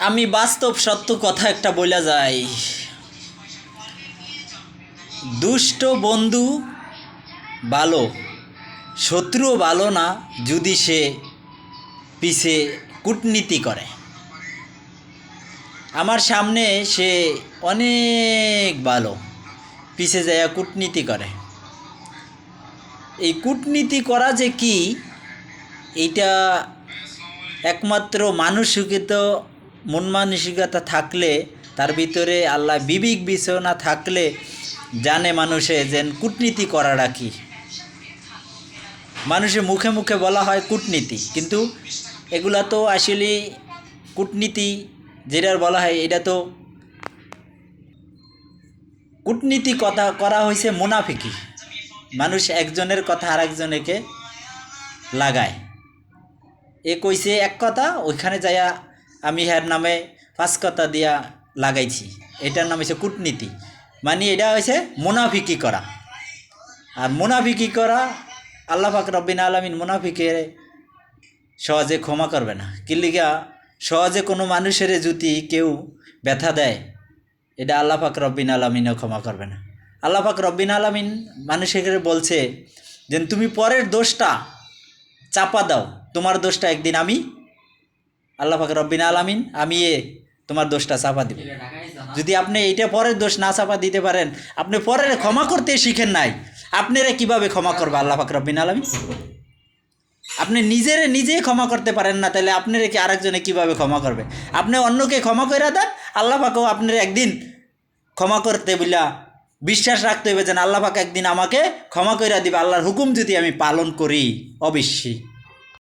আমি বাস্তব সত্য কথা একটা বলা যায়, দুষ্ট বন্ধু ভালো, শত্রুও ভালো না যদি সে পিছে কূটনীতি করে। আমার সামনে সে অনেক ভালো, পিছে যায় কূটনীতি করে। এই কূটনীতি করা যে কি, এইটা একমাত্র মানসিকতা, মন মানসিকতা থাকলে, তার ভিতরে আল্লাহ বিবেক বিবেচনা থাকলে জানে মানুষে যে কূটনীতি করাটা কি। মানুষের মুখে মুখে বলা হয় কূটনীতি, কিন্তু এগুলা তো আসলে কূটনীতি যেটা বলা হয়, এটা তো কূটনীতি কথা করা হয়েছে মুনাফিকি। মানুষ একজনের কথা আরেকজনকে লাগায়, এ কইছে এক কথা, ওইখানে যাইয়া আমি হ্যার নামে 5 কথা দিয়া লাগাইছি, এটার নাম হচ্ছে কূটনীতি। মানে এটা হয়েছে মুনাফিকি করা। আর মুনাফিকি করা আল্লাহ পাক রব্বিল আলামিন মুনাফিকের সহজে ক্ষমা করবে না। কিলিগা সহজে কোনো মানুষের যদি কেউ ব্যথা দেয়, এটা আল্লাহ পাক রব্বিল আলামিনও ক্ষমা করবে না। আল্লাহ পাক রব্বিল আলামিন মানুষের বলছে যে তুমি পরের দোষটা চাপা দাও, তোমার দোষটা একদিন আমি আল্লাহ পাক রব্বিল আলামিন আমি তোমার দোষটা চাপা দিব। যদি আপনি এইটা পরের দোষ না চাপা দিতে পারেন, আপনি পরের ক্ষমা করতে শিখেন নাই, আপনারা কিভাবে ক্ষমা করবে আল্লাহ পাক রব্বিল আলামিন? আপনি নিজেই ক্ষমা করতে পারেন না, তাহলে আপনারা কি আরেকজনে কিভাবে ক্ষমা করবে? আপনি অন্যকে ক্ষমা করে দেন, আল্লাহ পাকও আপনার একদিন ক্ষমা করতে বলিয়া বিশ্বাস রাখতে হবে যে আল্লাহ পাক একদিন আমাকে ক্ষমা করে দিবে, আল্লাহর হুকুম যদি আমি পালন করি অবশ্যই।